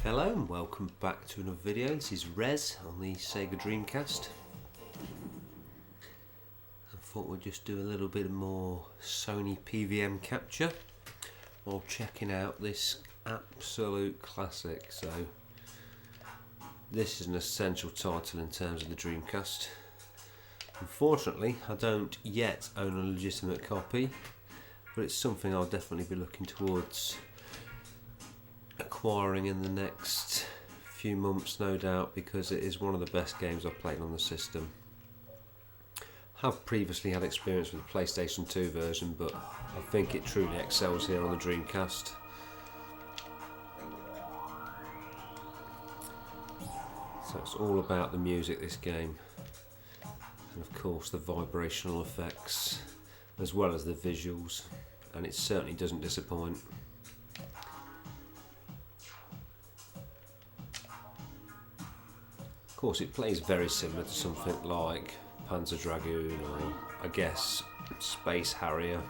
Hello and welcome back to another video. This is Rez on the Sega Dreamcast. I thought we'd just do a little bit more Sony PVM capture while checking out this absolute classic. So this is an essential title in terms of the Dreamcast. Unfortunately, I don't yet own a legitimate copy, but it's something I'll definitely be looking towards acquiring in the next few months, no doubt, because it is one of the best games I've played on the system. Have previously had experience with the PlayStation 2 version, but I think it truly excels here on the Dreamcast. So it's all about the music, this game, and of course the vibrational effects as well as the visuals, and it certainly doesn't disappoint. Of course, it plays very similar to something like Panzer Dragoon or, I guess, Space Harrier.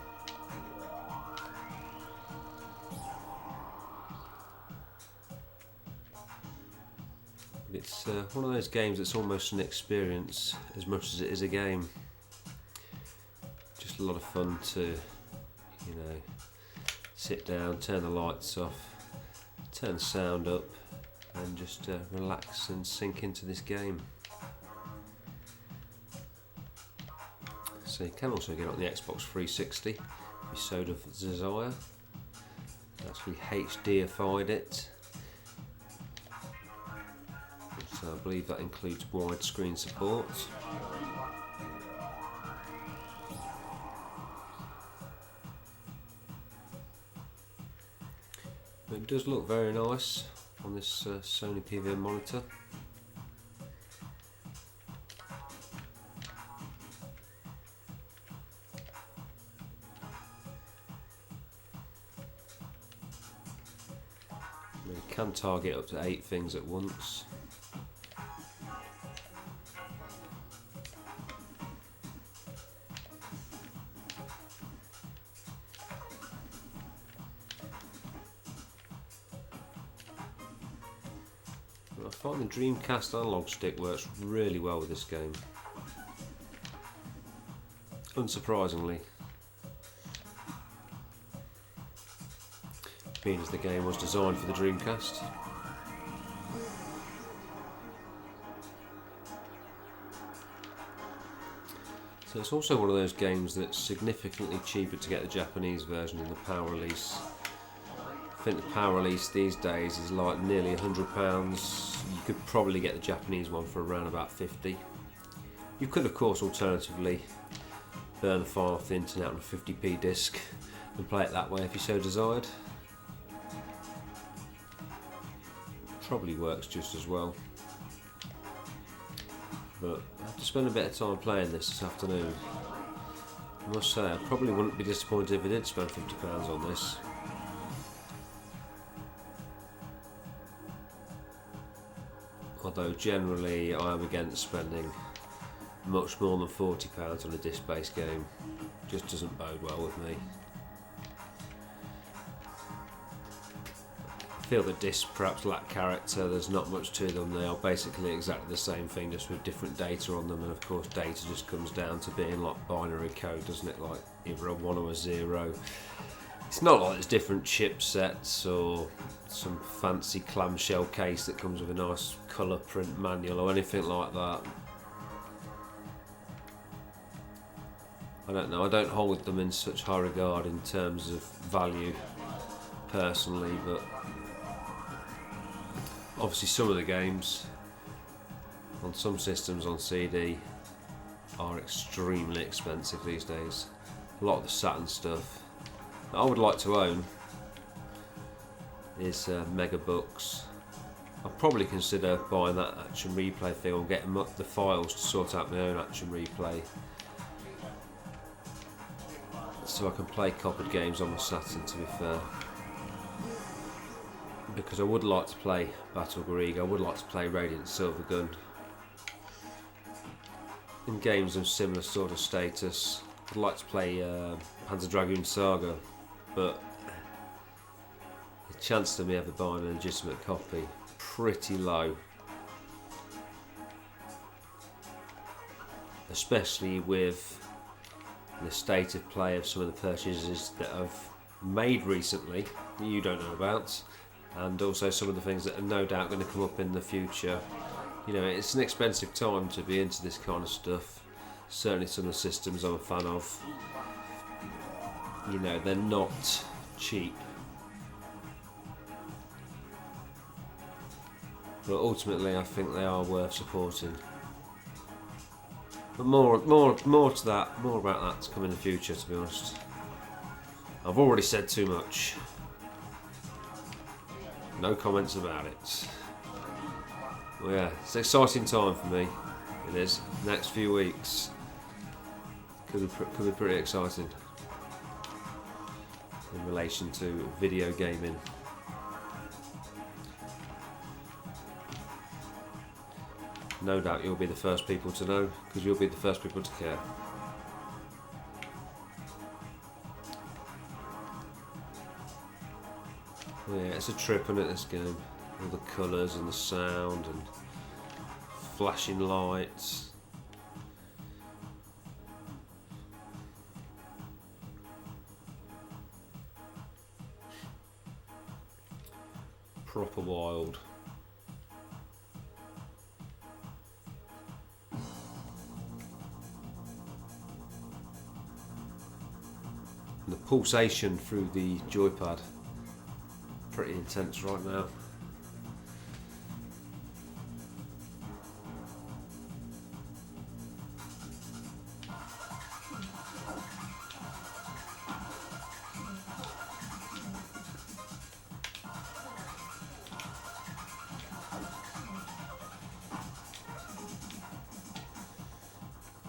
But it's one of those games that's almost an experience as much as it is a game. Just a lot of fun to, sit down, turn the lights off, turn the sound up, and just relax and sink into this game. So you can also get it on the Xbox 360 if you so desire. Actually HDified it, so I believe that includes widescreen support. But it does look very nice on this Sony PVM monitor. You can target up to 8 things at once. I find the Dreamcast analog stick works really well with this game, unsurprisingly, being as the game was designed for the Dreamcast. So it's also one of those games that's significantly cheaper to get the Japanese version in the PAL release. I think the PAL release these days is like nearly £100. You could probably get the Japanese one for around about 50. You could of course alternatively burn the file off the internet on a 50p disc and play it that way if you so desired. Probably works just as well. But I have to spend a bit of time playing this afternoon. I must say I probably wouldn't be disappointed if I did spend £50 on this. Although generally I am against spending much more than £40 on a disc-based game. Just doesn't bode well with me. I feel that discs perhaps lack character, there's not much to them, they are basically exactly the same thing, just with different data on them, and of course data just comes down to being like binary code, doesn't it, like either a 1 or a 0. It's not like there's different chipsets or some fancy clamshell case that comes with a nice colour print manual or anything like that. I don't know, I don't hold them in such high regard in terms of value personally, but obviously some of the games on some systems on CD are extremely expensive these days. A lot of the Saturn stuff that I would like to own is Mega Books. I'd probably consider buying that Action Replay thing or getting the files to sort out my own Action Replay, so I can play copied games on my Saturn, to be fair. Because I would like to play Battle Greig, I would like to play Radiant Silvergun, in games of similar sort of status. I'd like to play Panzer Dragoon Saga, but the chance of me ever buying a legitimate copy pretty low, especially with the state of play of some of the purchases that I've made recently that you don't know about, and also some of the things that are no doubt going to come up in the future. You know, it's an expensive time to be into this kind of stuff. Certainly some of the systems I'm a fan of, you know, they're not cheap. But ultimately I think they are worth supporting. But more to that, more about that to come in the future, to be honest. I've already said too much. No comments about it. Well, yeah, it's an exciting time for me. It is. Next few weeks could be pretty exciting in relation to video gaming. No doubt you'll be the first people to know, because you'll be the first people to care. Yeah, it's a trip, isn't it, this game? All the colours and the sound and flashing lights. Proper wild. And the pulsation through the joypad, pretty intense right now.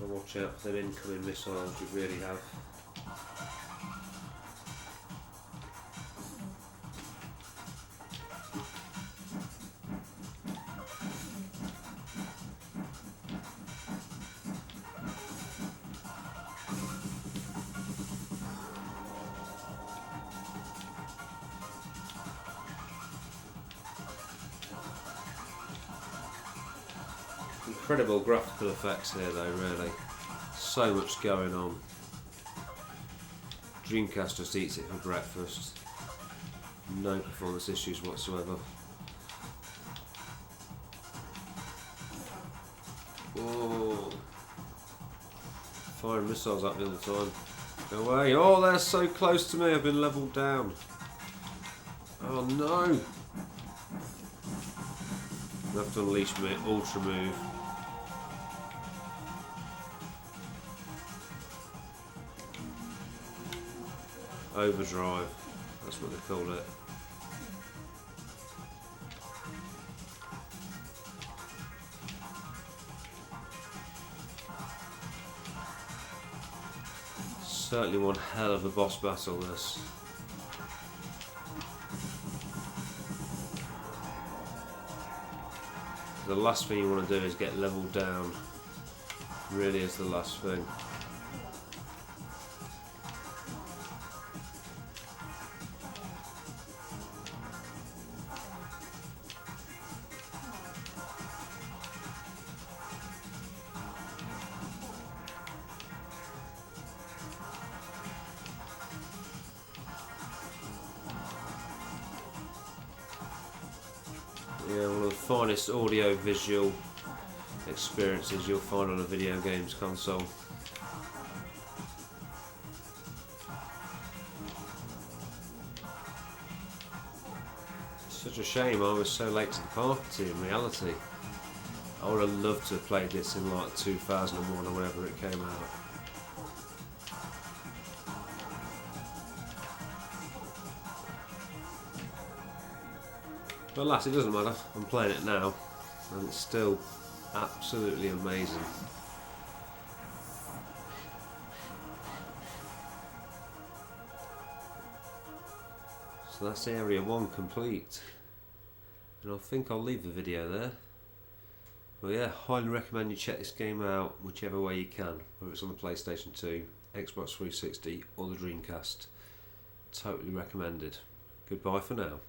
Watch out for them incoming missiles, you really have. Incredible graphical effects here though, really. So much going on. Dreamcast just eats it for breakfast. No performance issues whatsoever. Oh, firing missiles at me all the time. Go away. Oh, they're so close to me. I've been leveled down. Oh no. I have to unleash my ultra move. Overdrive, that's what they call it. Certainly one hell of a boss battle, this. The last thing you want to do is get leveled down. Really is the last thing. Yeah, one of the finest audio-visual experiences you'll find on a video games console. Such a shame I was so late to the party in reality. I would have loved to have played this in like 2001 or whenever it came out. But alas, it doesn't matter, I'm playing it now, and it's still absolutely amazing. So that's area 1 complete, and I think I'll leave the video there. Well, yeah, highly recommend you check this game out whichever way you can, whether it's on the PlayStation 2, Xbox 360 or the Dreamcast. Totally recommended. Goodbye for now.